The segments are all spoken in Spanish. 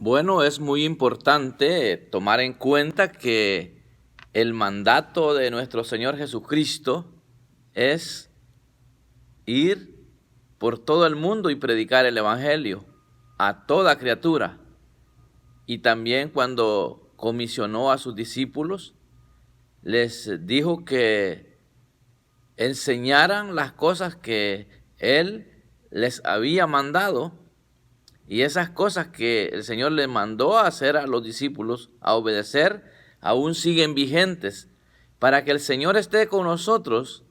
Bueno, es muy importante tomar en cuenta que el mandato de nuestro Señor Jesucristo es ir por todo el mundo y predicar el Evangelio a toda criatura. Y también cuando comisionó a sus discípulos, les dijo que enseñaran las cosas que Él les había mandado. Y esas cosas que el Señor le mandó a hacer a los discípulos, a obedecer, aún siguen vigentes. Para que el Señor esté con nosotros,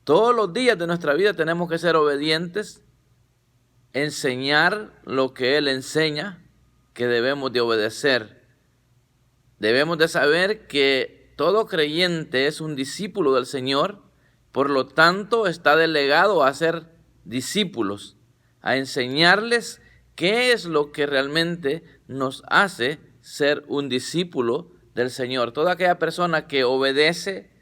todos los días de nuestra vida tenemos que ser obedientes, enseñar lo que Él enseña, que debemos de obedecer. Debemos de saber que todo creyente es un discípulo del Señor, por lo tanto está delegado a ser discípulos, a enseñarles qué es lo que realmente nos hace ser un discípulo del Señor. Toda aquella persona que obedece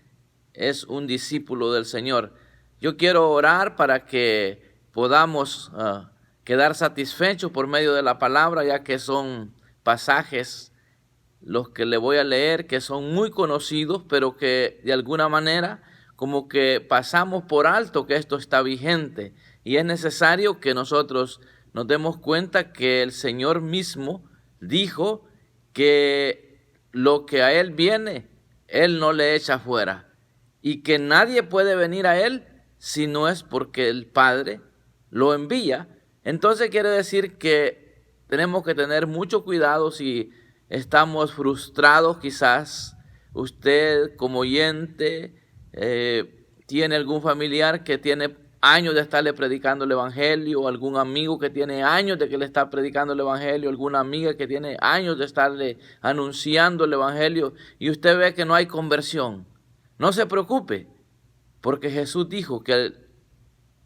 es un discípulo del Señor. Yo quiero orar para que podamos quedar satisfechos por medio de la palabra, ya que son pasajes los que le voy a leer, que son muy conocidos, pero que de alguna manera como que pasamos por alto que esto está vigente. Y es necesario que nosotros nos demos cuenta que el Señor mismo dijo que lo que a Él viene, Él no le echa fuera. Y que nadie puede venir a Él si no es porque el Padre lo envía. Entonces quiere decir que tenemos que tener mucho cuidado si estamos frustrados. Quizás usted como oyente tiene algún familiar que tiene años de estarle predicando el Evangelio, o algún amigo que tiene años de que le está predicando el Evangelio, alguna amiga que tiene años de estarle anunciando el Evangelio, y usted ve que no hay conversión. No se preocupe, porque Jesús dijo que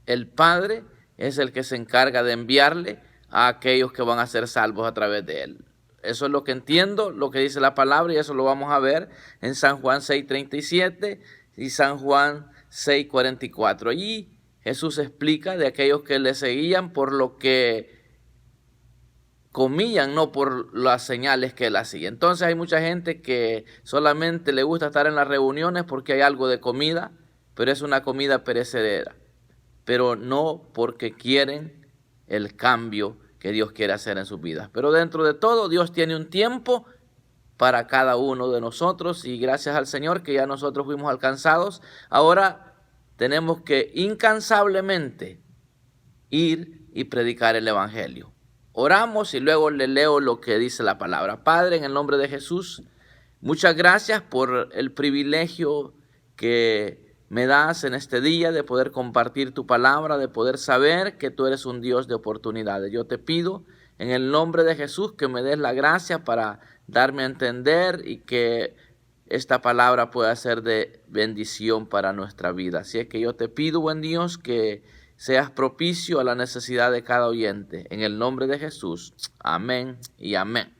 el Padre es el que se encarga de enviarle a aquellos que van a ser salvos a través de Él. Eso es lo que entiendo, lo que dice la palabra, y eso lo vamos a ver en San Juan 6:37 y San Juan 6:44. Allí Jesús explica de aquellos que le seguían por lo que comían, no por las señales que él hacía. Entonces hay mucha gente que solamente le gusta estar en las reuniones porque hay algo de comida, pero es una comida perecedera, pero no porque quieren el cambio que Dios quiere hacer en sus vidas. Pero dentro de todo, Dios tiene un tiempo para cada uno de nosotros, y gracias al Señor que ya nosotros fuimos alcanzados. Ahora tenemos que incansablemente ir y predicar el Evangelio. Oramos y luego le leo lo que dice la palabra. Padre, en el nombre de Jesús, muchas gracias por el privilegio que me das en este día de poder compartir tu palabra, de poder saber que tú eres un Dios de oportunidades. Yo te pido en el nombre de Jesús que me des la gracia para darme a entender y que esta palabra pueda ser de bendición para nuestra vida. Así es que yo te pido, buen Dios, que seas propicio a la necesidad de cada oyente. En el nombre de Jesús. Amén y amén.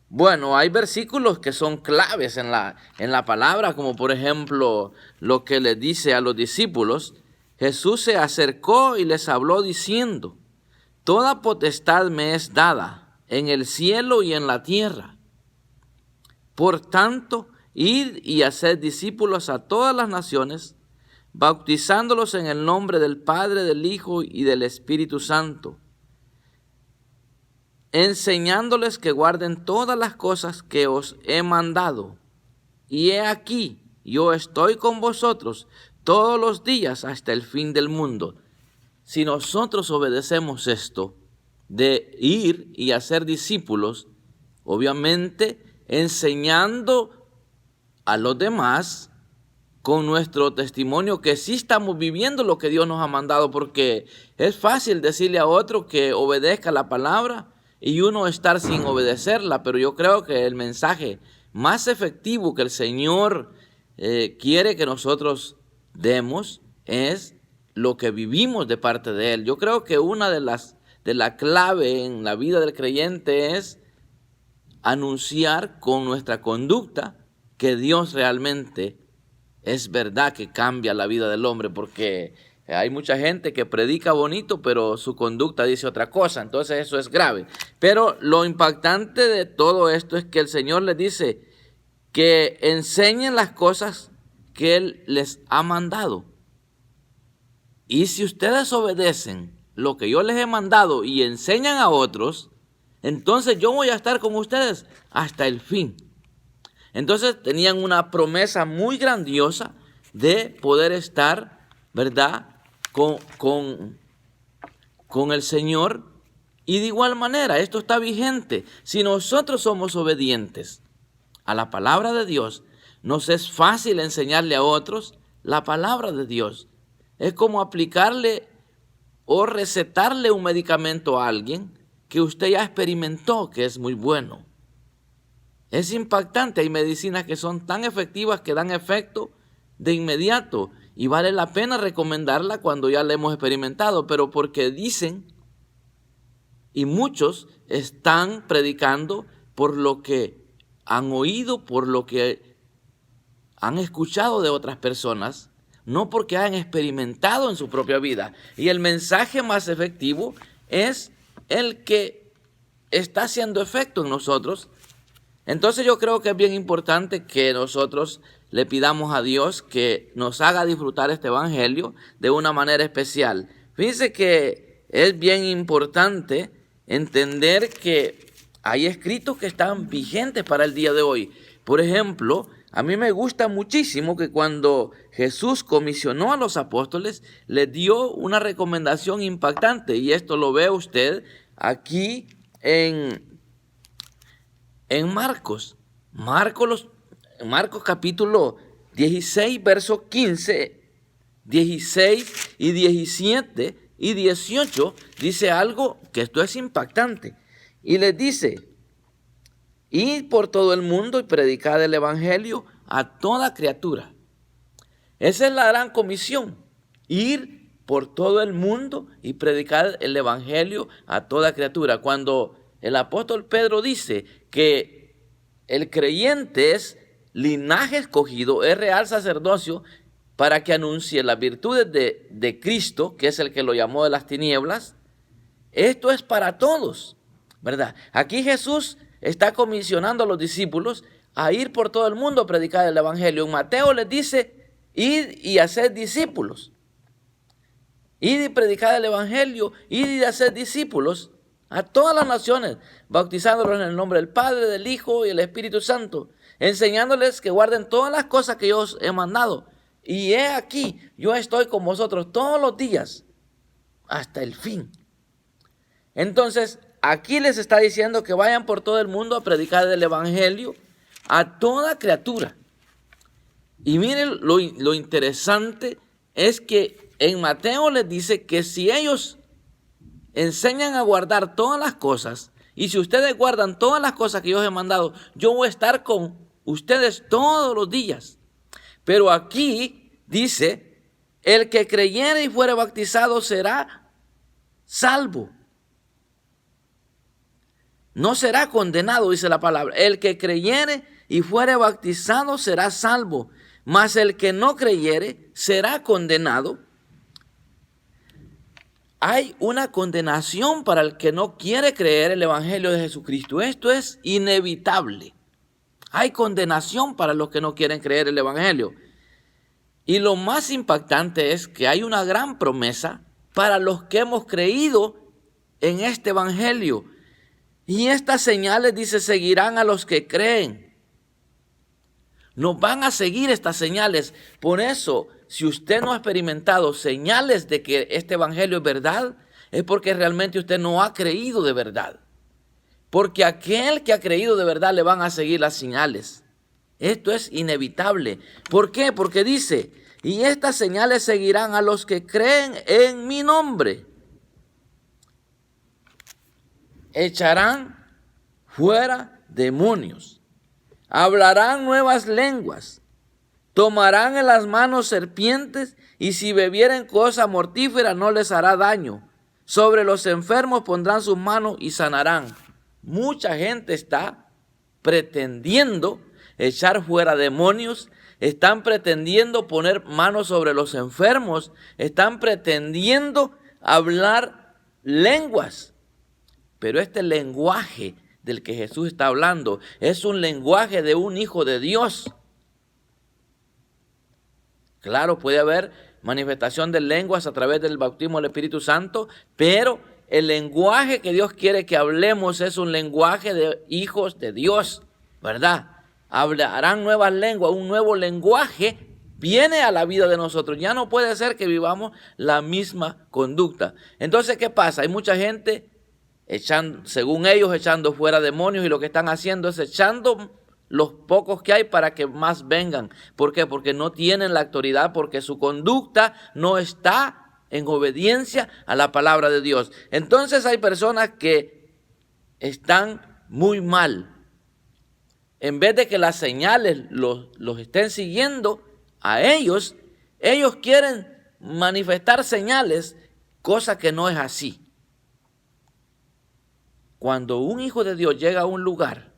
Bueno, hay versículos que son claves en la palabra, como por ejemplo lo que le dice a los discípulos. Jesús se acercó y les habló diciendo: toda potestad me es dada en el cielo y en la tierra. Por tanto, id y haced discípulos a todas las naciones, bautizándolos en el nombre del Padre, del Hijo y del Espíritu Santo, enseñándoles que guarden todas las cosas que os he mandado. Y he aquí, yo estoy con vosotros todos los días hasta el fin del mundo. Si nosotros obedecemos esto de ir y hacer discípulos, obviamente enseñando a los demás con nuestro testimonio que sí estamos viviendo lo que Dios nos ha mandado, porque es fácil decirle a otro que obedezca la palabra y uno estar sin obedecerla, pero yo creo que el mensaje más efectivo que el Señor quiere que nosotros demos es lo que vivimos de parte de Él. Yo creo que una de la clave en la vida del creyente es anunciar con nuestra conducta que Dios realmente es verdad que cambia la vida del hombre, porque Hay mucha gente que predica bonito, pero su conducta dice otra cosa. Entonces eso es grave. Pero lo impactante de todo esto es que el Señor les dice que enseñen las cosas que Él les ha mandado. Y si ustedes obedecen lo que yo les he mandado y enseñan a otros, entonces yo voy a estar con ustedes hasta el fin. Entonces tenían una promesa muy grandiosa de poder estar, ¿verdad?, con el Señor. Y de igual manera, esto está vigente. Si nosotros somos obedientes a la palabra de Dios, nos es fácil enseñarle a otros la palabra de Dios. Es como aplicarle o recetarle un medicamento a alguien que usted ya experimentó que es muy bueno. Es impactante. Hay medicinas que son tan efectivas que dan efecto de inmediato y vale la pena recomendarla cuando ya la hemos experimentado, pero porque dicen, y muchos están predicando por lo que han oído, por lo que han escuchado de otras personas, no porque han experimentado en su propia vida. Y el mensaje más efectivo es el que está haciendo efecto en nosotros. Entonces yo creo que es bien importante que nosotros le pidamos a Dios que nos haga disfrutar este evangelio de una manera especial. Fíjense que es bien importante entender que hay escritos que están vigentes para el día de hoy. Por ejemplo, a mí me gusta muchísimo que cuando Jesús comisionó a los apóstoles, les dio una recomendación impactante. Y esto lo ve usted aquí en Marcos. Marcos capítulo 16, verso 15, 16 y 17 y 18, dice algo que esto es impactante. Y les dice: id por todo el mundo y predicad el evangelio a toda criatura. Esa es la gran comisión, ir por todo el mundo y predicar el evangelio a toda criatura. Cuando el apóstol Pedro dice que el creyente es linaje escogido, es real sacerdocio para que anuncie las virtudes de Cristo, que es el que lo llamó de las tinieblas, esto es para todos, ¿verdad? Aquí Jesús está comisionando a los discípulos a ir por todo el mundo a predicar el evangelio. En Mateo les dice: id y haced discípulos. Id y predicad el evangelio, id y haced discípulos a todas las naciones, bautizándolos en el nombre del Padre, del Hijo y del Espíritu Santo, enseñándoles que guarden todas las cosas que yo os he mandado. Y he aquí, yo estoy con vosotros todos los días hasta el fin. Entonces, aquí les está diciendo que vayan por todo el mundo a predicar el evangelio a toda criatura. Y miren, lo interesante es que en Mateo les dice que si ellos enseñan a guardar todas las cosas, y si ustedes guardan todas las cosas que yo os he mandado, yo voy a estar con ustedes todos los días. Pero aquí dice: el que creyere y fuere bautizado será salvo. No será condenado, dice la palabra. El que creyere y fuere bautizado será salvo, mas el que no creyere será condenado. Hay una condenación para el que no quiere creer el evangelio de Jesucristo. Esto es inevitable. Hay condenación para los que no quieren creer el evangelio. Y lo más impactante es que hay una gran promesa para los que hemos creído en este evangelio. Y estas señales, dice, seguirán a los que creen. Nos van a seguir estas señales. Por eso, si usted no ha experimentado señales de que este evangelio es verdad, es porque realmente usted no ha creído de verdad. Porque a aquel que ha creído de verdad le van a seguir las señales. Esto es inevitable. ¿Por qué? Porque dice: y estas señales seguirán a los que creen en mi nombre. Echarán fuera demonios, hablarán nuevas lenguas, tomarán en las manos serpientes, y si bebieren cosa mortífera no les hará daño. Sobre los enfermos pondrán sus manos y sanarán. Mucha gente está pretendiendo echar fuera demonios, están pretendiendo poner manos sobre los enfermos, están pretendiendo hablar lenguas. Pero este lenguaje del que Jesús está hablando es un lenguaje de un hijo de Dios. Claro, puede haber manifestación de lenguas a través del bautismo del Espíritu Santo, pero el lenguaje que Dios quiere que hablemos es un lenguaje de hijos de Dios, ¿verdad? Hablarán nuevas lenguas, un nuevo lenguaje viene a la vida de nosotros. Ya no puede ser que vivamos la misma conducta. Entonces, ¿qué pasa? Hay mucha gente según ellos, echando fuera demonios, y lo que están haciendo es echando los pocos que hay para que más vengan. ¿Por qué? Porque no tienen la autoridad, porque su conducta no está en obediencia a la palabra de Dios. Entonces hay personas que están muy mal. En vez de que las señales los estén siguiendo a ellos, ellos quieren manifestar señales, cosa que no es así. Cuando un hijo de Dios llega a un lugar,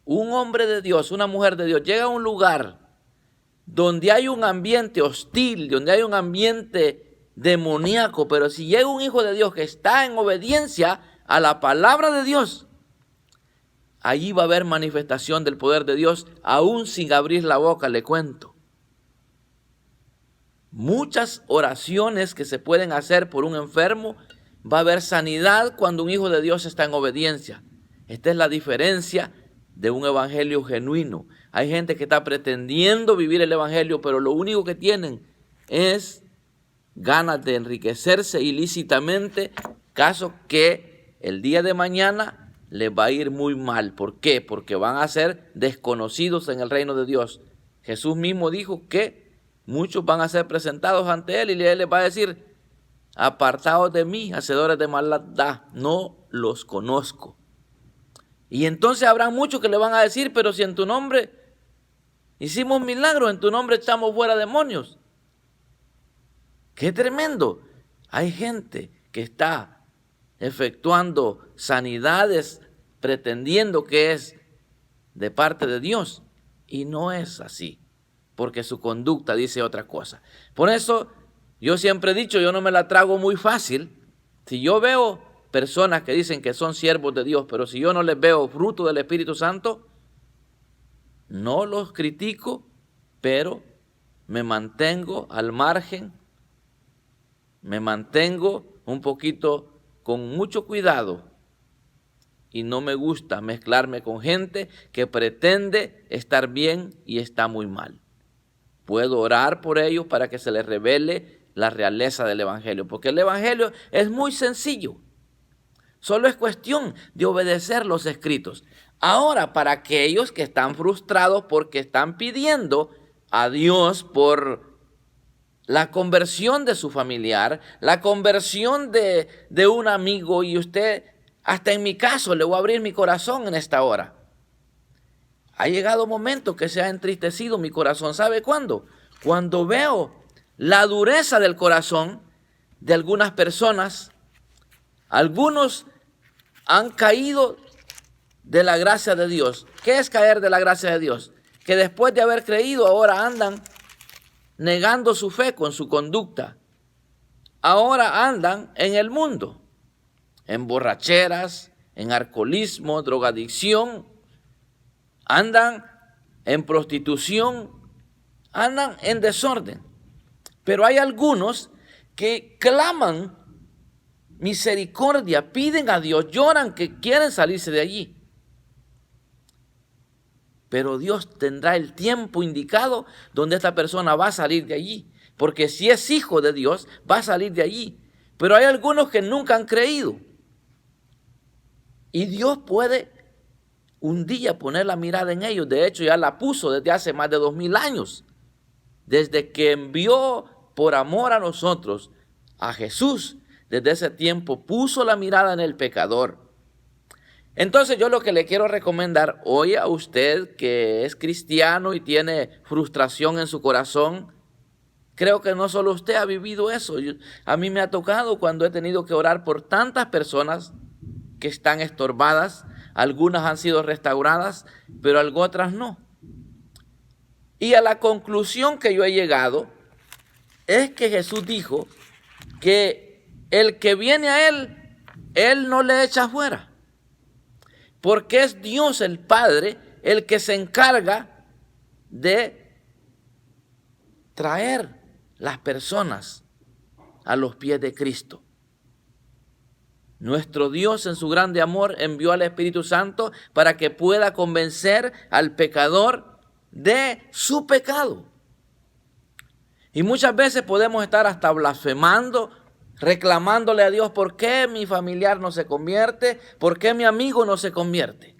un hombre de Dios, una mujer de Dios, llega a un lugar donde hay un ambiente hostil, donde hay un ambiente demoníaco, pero si llega un hijo de Dios que está en obediencia a la palabra de Dios, allí va a haber manifestación del poder de Dios, aún sin abrir la boca, le cuento. Muchas oraciones que se pueden hacer por un enfermo, va a haber sanidad cuando un hijo de Dios está en obediencia. Esta es la diferencia de un evangelio genuino. Hay gente que está pretendiendo vivir el evangelio, pero lo único que tienen es ganas de enriquecerse ilícitamente, caso que el día de mañana les va a ir muy mal. ¿Por qué? Porque van a ser desconocidos en el reino de Dios. Jesús mismo dijo que muchos van a ser presentados ante Él y Él les va a decir: apartaos de mí, hacedores de maldad, no los conozco. Y entonces habrá muchos que le van a decir: pero si en tu nombre hicimos milagros, en tu nombre echamos fuera demonios. ¡Qué tremendo! Hay gente que está efectuando sanidades pretendiendo que es de parte de Dios, y no es así, porque su conducta dice otra cosa. Por eso yo siempre he dicho, yo no me la trago muy fácil. Si yo veo personas que dicen que son siervos de Dios, pero si yo no les veo fruto del Espíritu Santo, no los critico, pero me mantengo al margen, me mantengo un poquito con mucho cuidado, y no me gusta mezclarme con gente que pretende estar bien y está muy mal. Puedo orar por ellos para que se les revele la realeza del evangelio, porque el evangelio es muy sencillo. Solo es cuestión de obedecer los escritos. Ahora, para aquellos que están frustrados porque están pidiendo a Dios por la conversión de su familiar, la conversión de un amigo, y usted, hasta en mi caso, le voy a abrir mi corazón en esta hora. Ha llegado un momento que se ha entristecido mi corazón. ¿Sabe cuándo? Cuando veo la dureza del corazón de algunas personas. Algunos han caído de la gracia de Dios. ¿Qué es caer de la gracia de Dios? Que después de haber creído ahora andan negando su fe con su conducta. Ahora andan en el mundo, en borracheras, en alcoholismo, drogadicción, andan en prostitución, andan en desorden. Pero hay algunos que claman misericordia, piden a Dios, lloran que quieren salirse de allí. Pero Dios tendrá el tiempo indicado donde esta persona va a salir de allí. Porque si es hijo de Dios, va a salir de allí. Pero hay algunos que nunca han creído. Y Dios puede un día poner la mirada en ellos. De hecho, ya la puso desde hace más de 2000 años. Desde que envió por amor a nosotros a Jesús, desde ese tiempo puso la mirada en el pecador. Entonces yo lo que le quiero recomendar hoy a usted que es cristiano y tiene frustración en su corazón, creo que no solo usted ha vivido eso. A mí me ha tocado cuando he tenido que orar por tantas personas que están estorbadas. Algunas han sido restauradas, pero otras no. Y a la conclusión que yo he llegado es que Jesús dijo que el que viene a Él no le echa fuera. Porque es Dios el Padre el que se encarga de traer las personas a los pies de Cristo. Nuestro Dios en su grande amor envió al Espíritu Santo para que pueda convencer al pecador de su pecado. Y muchas veces podemos estar hasta blasfemando, reclamándole a Dios: ¿por qué mi familiar no se convierte? ¿Por qué mi amigo no se convierte?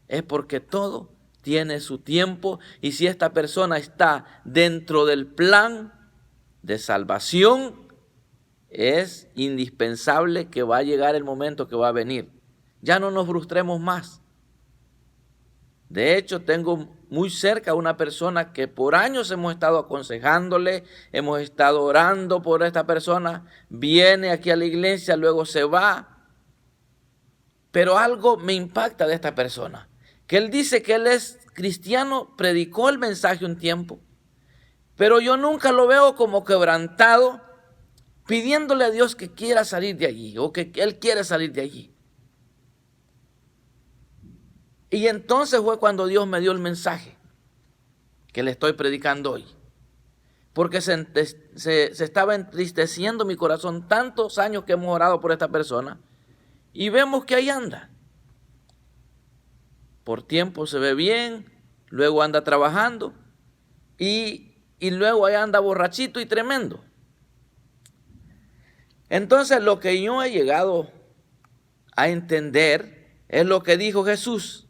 Es porque todo tiene su tiempo, y si esta persona está dentro del plan de salvación, es indispensable que va a llegar el momento que va a venir. Ya no nos frustremos más. De hecho, tengo muy cerca a una persona que por años hemos estado aconsejándole, hemos estado orando por esta persona, viene aquí a la iglesia, luego se va. Pero algo me impacta de esta persona, que él dice que él es cristiano, predicó el mensaje un tiempo, pero yo nunca lo veo como quebrantado, pidiéndole a Dios que quiera salir de allí, o que él quiere salir de allí. Y entonces fue cuando Dios me dio el mensaje que le estoy predicando hoy. Porque se estaba entristeciendo mi corazón tantos años que hemos orado por esta persona. Y vemos que ahí anda. Por tiempo se ve bien, luego anda trabajando y luego ahí anda borrachito y tremendo. Entonces lo que yo he llegado a entender es lo que dijo Jesús.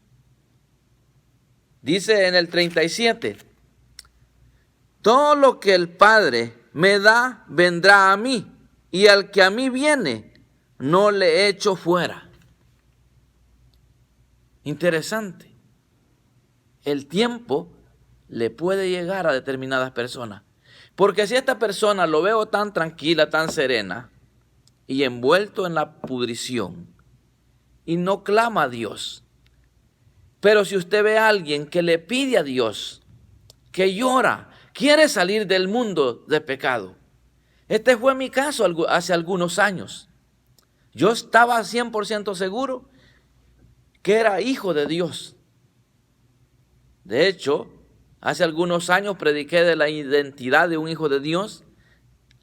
Dice en el 37, todo lo que el Padre me da vendrá a mí, y al que a mí viene no le echo fuera. Interesante. El tiempo le puede llegar a determinadas personas. Porque si esta persona lo veo tan tranquila, tan serena, y envuelto en la pudrición, y no clama a Dios. Pero si usted ve a alguien que le pide a Dios, que llora, quiere salir del mundo de pecado. Este fue mi caso hace algunos años. Yo estaba 100% seguro que era hijo de Dios. De hecho, hace algunos años prediqué de la identidad de un hijo de Dios.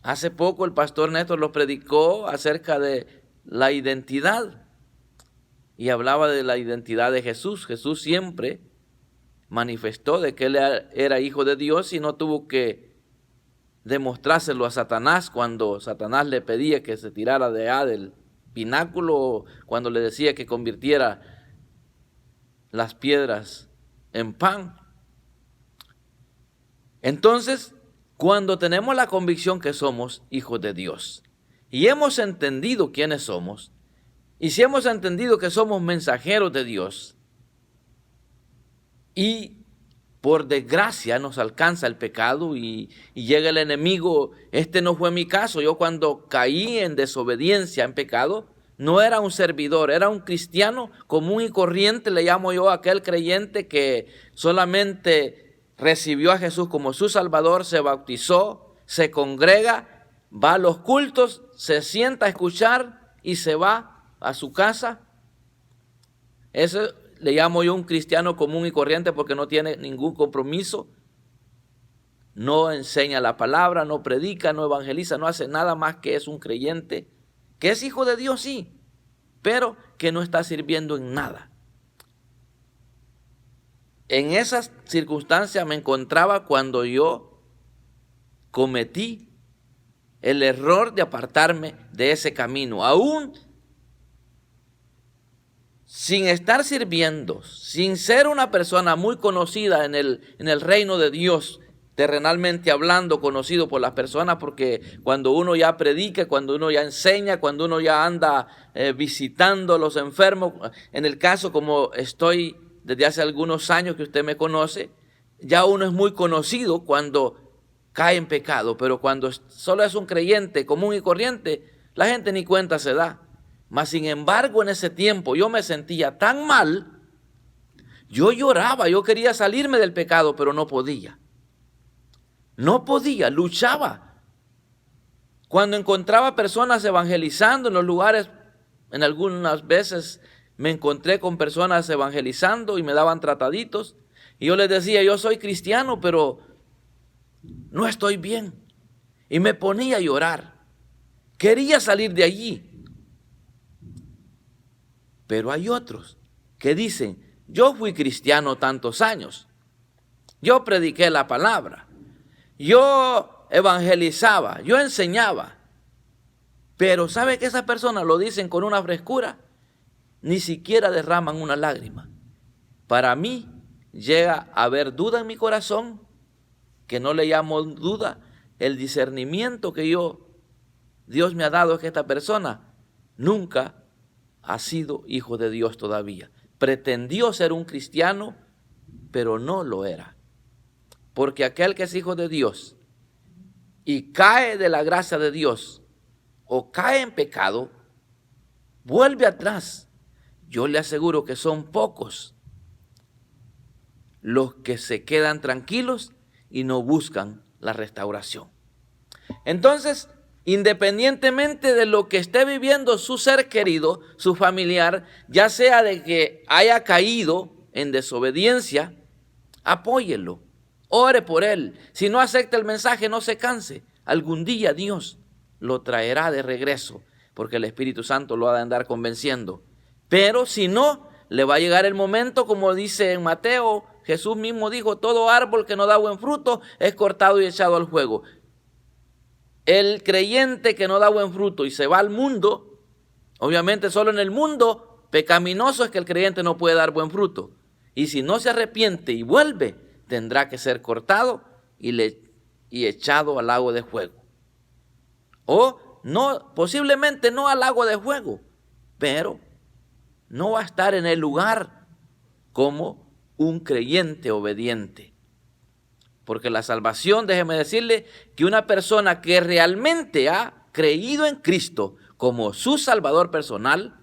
Hace poco el pastor Néstor lo predicó acerca de la identidad. Y hablaba de la identidad de Jesús. Jesús siempre manifestó de que él era hijo de Dios y no tuvo que demostrárselo a Satanás cuando Satanás le pedía que se tirara del pináculo, o cuando le decía que convirtiera las piedras en pan. Entonces, cuando tenemos la convicción que somos hijos de Dios y hemos entendido quiénes somos, y si hemos entendido que somos mensajeros de Dios y por desgracia nos alcanza el pecado y llega el enemigo, este no fue mi caso. Yo cuando caí en desobediencia, en pecado, no era un servidor, era un cristiano común y corriente, le llamo yo a aquel creyente que solamente recibió a Jesús como su Salvador, se bautizó, se congrega, va a los cultos, se sienta a escuchar y se va a su casa. Eso le llamo yo un cristiano común y corriente porque no tiene ningún compromiso, no enseña la palabra, no predica, no evangeliza, no hace nada más que es un creyente, que es hijo de Dios, sí, pero que no está sirviendo en nada. En esas circunstancias me encontraba cuando yo cometí el error de apartarme de ese camino, aún sin estar sirviendo, sin ser una persona muy conocida en el reino de Dios, terrenalmente hablando, conocido por las personas, porque cuando uno ya predica, cuando uno ya enseña, cuando uno ya anda visitando a los enfermos, en el caso como estoy desde hace algunos años que usted me conoce, ya uno es muy conocido cuando cae en pecado, pero cuando solo es un creyente común y corriente, la gente ni cuenta se da. Mas sin embargo, en ese tiempo yo me sentía tan mal Yo lloraba, yo quería salirme del pecado, pero no podía. No podía, luchaba. Cuando encontraba personas evangelizando en los lugares, en algunas veces me encontré con personas evangelizando y me daban trataditos. Y yo les decía, yo soy cristiano, pero no estoy bien. Y me ponía a llorar. Quería salir de allí. Pero hay otros que dicen, yo fui cristiano tantos años. Yo prediqué la palabra. Yo evangelizaba, yo enseñaba. Pero ¿sabe que esas personas lo dicen con una frescura? Ni siquiera derraman una lágrima. Para mí llega a haber duda en mi corazón, que no le llamo duda, el discernimiento que Dios me ha dado es que esta persona nunca ha sido hijo de Dios todavía. Pretendió ser un cristiano, pero no lo era. Porque aquel que es hijo de Dios y cae de la gracia de Dios o cae en pecado, vuelve atrás. Yo le aseguro que son pocos los que se quedan tranquilos y no buscan la restauración. Entonces, independientemente de lo que esté viviendo su ser querido, su familiar, ya sea de que haya caído en desobediencia, apóyelo, ore por él. Si no acepta el mensaje, no se canse. Algún día Dios lo traerá de regreso, porque el Espíritu Santo lo ha de andar convenciendo. Pero si no, le va a llegar el momento, como dice en Mateo, Jesús mismo dijo, todo árbol que no da buen fruto es cortado y echado al fuego. El creyente que no da buen fruto y se va al mundo, obviamente solo en el mundo pecaminoso es que el creyente no puede dar buen fruto. Y si no se arrepiente y vuelve, tendrá que ser cortado y echado al lago de fuego. O no, posiblemente no al lago de fuego, pero no va a estar en el lugar como un creyente obediente. Porque la salvación, déjeme decirle, que una persona que realmente ha creído en Cristo como su Salvador personal,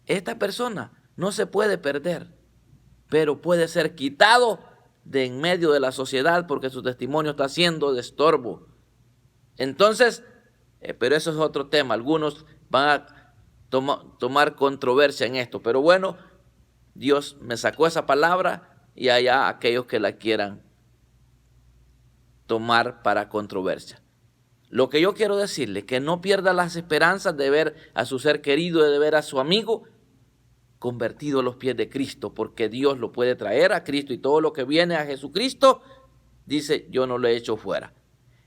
esta persona no se puede perder, pero puede ser quitado de en medio de la sociedad porque su testimonio está siendo de estorbo. Entonces, pero eso es otro tema. Algunos van a tomar controversia en esto, pero bueno, Dios me sacó esa palabra y allá aquellos que la quieran tomar para controversia. Lo que yo quiero decirle, que no pierda las esperanzas de ver a su ser querido, de ver a su amigo convertido a los pies de Cristo, porque Dios lo puede traer a Cristo y todo lo que viene a Jesucristo, dice, yo no lo he hecho fuera.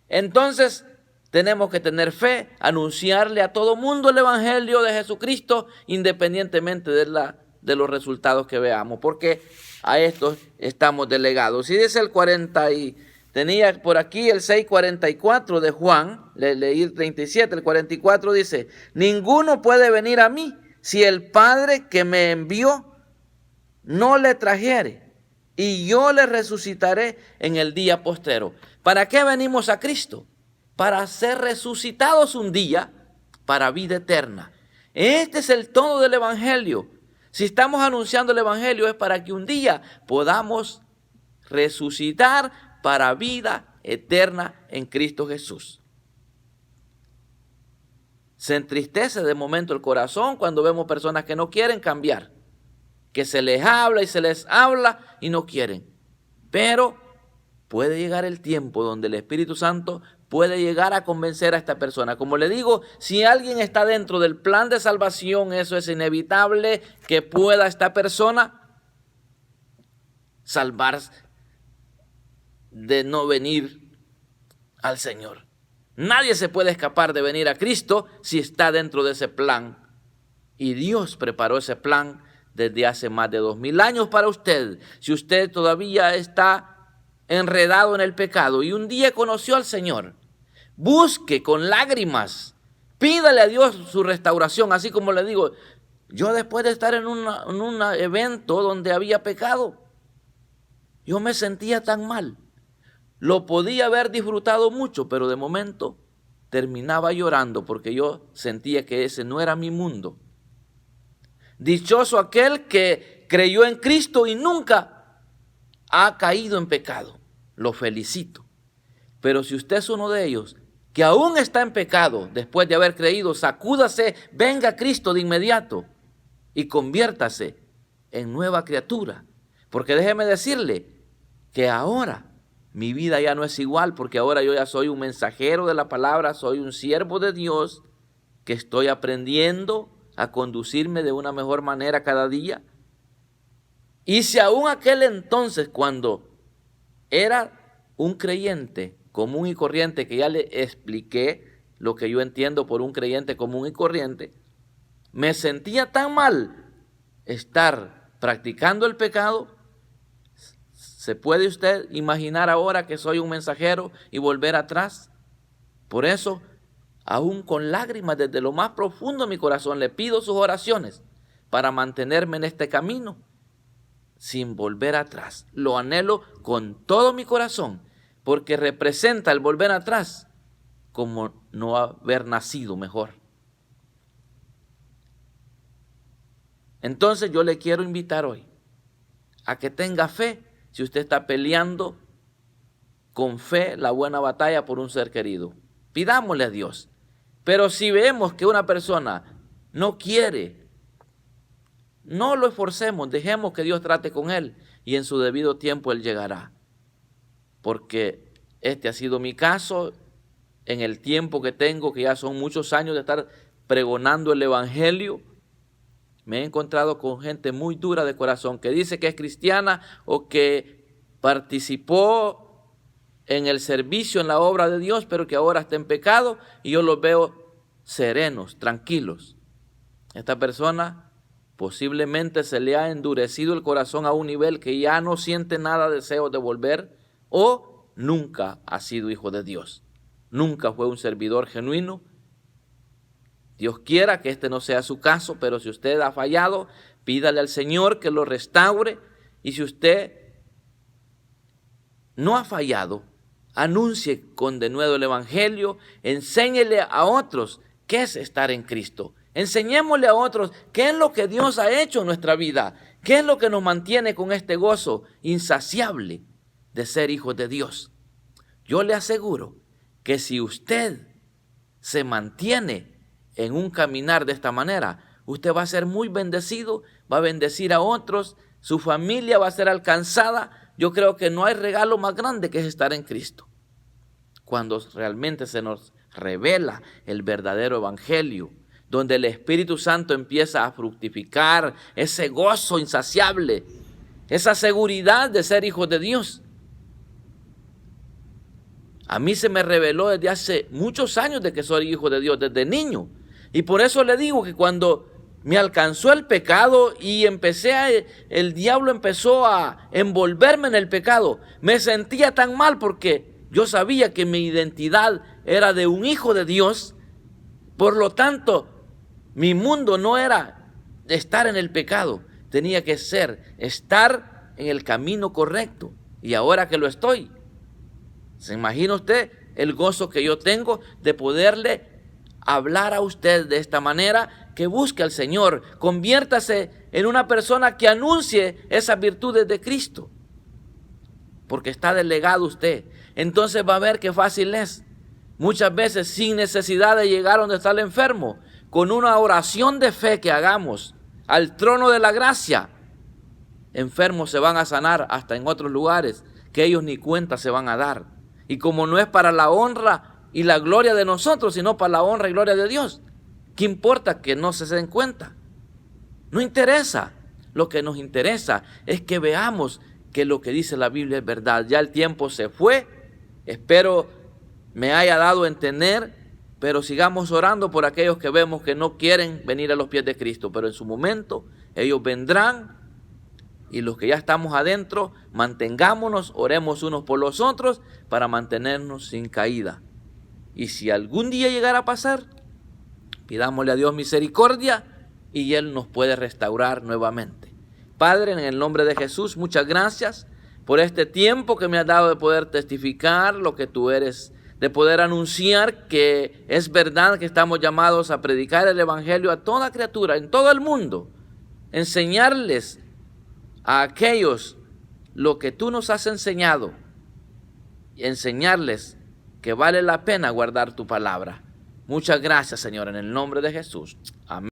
Entonces, tenemos que tener fe, anunciarle a todo mundo el Evangelio de Jesucristo, independientemente de los resultados que veamos, porque a estos estamos delegados. Y dice el 40 y tenía por aquí el 6:44 de Juan, le leí el 37, el 44 dice, ninguno puede venir a mí si el Padre que me envió no le trajere, y yo le resucitaré en el día postrero. ¿Para qué venimos a Cristo? Para ser resucitados un día para vida eterna. Este es el tono del Evangelio. Si estamos anunciando el Evangelio es para que un día podamos resucitar para vida eterna en Cristo Jesús. Se entristece de momento el corazón cuando vemos personas que no quieren cambiar, que se les habla y se les habla y no quieren. Pero puede llegar el tiempo donde el Espíritu Santo puede llegar a convencer a esta persona. Como le digo, si alguien está dentro del plan de salvación, eso es inevitable que pueda esta persona salvarse de no venir al Señor. Nadie se puede escapar de venir a Cristo si está dentro de ese plan. Y Dios preparó ese plan desde hace más de 2000 años para usted. Si usted todavía está enredado en el pecado y un día conoció al Señor, busque con lágrimas, pídale a Dios su restauración. Así como le digo, yo después de estar en un evento donde había pecado, yo me sentía tan mal. Lo podía haber disfrutado mucho, pero de momento terminaba llorando porque yo sentía que ese no era mi mundo. Dichoso aquel que que creyó en Cristo y nunca ha caído en pecado. Lo felicito. Pero si usted es uno de ellos que aún está en pecado después de haber creído, sacúdase, venga a Cristo de inmediato y conviértase en nueva criatura. Porque déjeme decirle que ahora mi vida ya no es igual, porque ahora yo ya soy un mensajero de la palabra, soy un siervo de Dios, que estoy aprendiendo a conducirme de una mejor manera cada día. Y si aún aquel entonces, cuando era un creyente común y corriente, que ya le expliqué lo que yo entiendo por un creyente común y corriente, me sentía tan mal estar practicando el pecado, ¿se puede usted imaginar ahora que soy un mensajero y volver atrás? Por eso, aún con lágrimas desde lo más profundo de mi corazón, le pido sus oraciones para mantenerme en este camino sin volver atrás. Lo anhelo con todo mi corazón, porque representa el volver atrás como no haber nacido mejor. Entonces yo le quiero invitar hoy a que tenga fe si usted está peleando con fe la buena batalla por un ser querido. Pidámosle a Dios. Pero si vemos que una persona no quiere, no lo esforcemos, dejemos que Dios trate con él y en su debido tiempo él llegará. Porque este ha sido mi caso en el tiempo que tengo, que ya son muchos años de estar pregonando el evangelio. Me he encontrado con gente muy dura de corazón que dice que es cristiana o que participó en el servicio, en la obra de Dios, pero que ahora está en pecado, y yo los veo serenos, tranquilos. Esta persona posiblemente se le ha endurecido el corazón a un nivel que ya no siente nada deseo de volver, o nunca ha sido hijo de Dios, nunca fue un servidor genuino. Dios quiera que este no sea su caso, pero si usted ha fallado, pídale al Señor que lo restaure. Y si usted no ha fallado, anuncie con denuedo el evangelio, enséñele a otros qué es estar en Cristo. Enseñémosle a otros qué es lo que Dios ha hecho en nuestra vida, qué es lo que nos mantiene con este gozo insaciable de ser hijos de Dios. Yo le aseguro que si usted se mantiene en un caminar de esta manera, usted va a ser muy bendecido, va a bendecir a otros, su familia va a ser alcanzada. Yo creo que no hay regalo más grande que es estar en Cristo. Cuando realmente se nos revela el verdadero evangelio, donde el Espíritu Santo empieza a fructificar ese gozo insaciable, esa seguridad de ser hijos de Dios. A mí se me reveló desde hace muchos años de que soy hijo de Dios, desde niño. Y por eso le digo que cuando me alcanzó el pecado y el diablo empezó a envolverme en el pecado, me sentía tan mal porque yo sabía que mi identidad era de un hijo de Dios. Por lo tanto, mi mundo no era estar en el pecado, tenía que estar en el camino correcto. Y ahora que lo estoy, ¿se imagina usted el gozo que yo tengo de poderle hablar a usted de esta manera? Que busque al Señor, conviértase en una persona que anuncie esas virtudes de Cristo, porque está delegado usted. Entonces va a ver qué fácil es. Muchas veces sin necesidad de llegar donde está el enfermo, con una oración de fe que hagamos al trono de la gracia, enfermos se van a sanar hasta en otros lugares que ellos ni cuenta se van a dar. Y como no es para la honra y la gloria de nosotros, sino para la honra y gloria de Dios, ¿qué importa que no se den cuenta? No interesa. Lo que nos interesa es que veamos que lo que dice la Biblia es verdad. Ya el tiempo se fue. Espero me haya dado a entender, pero sigamos orando por aquellos que vemos que no quieren venir a los pies de Cristo. Pero en su momento ellos vendrán, y los que ya estamos adentro, mantengámonos, oremos unos por los otros para mantenernos sin caída. Y si algún día llegara a pasar, pidámosle a Dios misericordia y Él nos puede restaurar nuevamente. Padre, en el nombre de Jesús, muchas gracias por este tiempo que me has dado de poder testificar lo que tú eres, de poder anunciar que es verdad que estamos llamados a predicar el evangelio a toda criatura en todo el mundo, enseñarles a aquellos lo que tú nos has enseñado, y enseñarles que vale la pena guardar tu palabra. Muchas gracias, Señor, en el nombre de Jesús. Amén.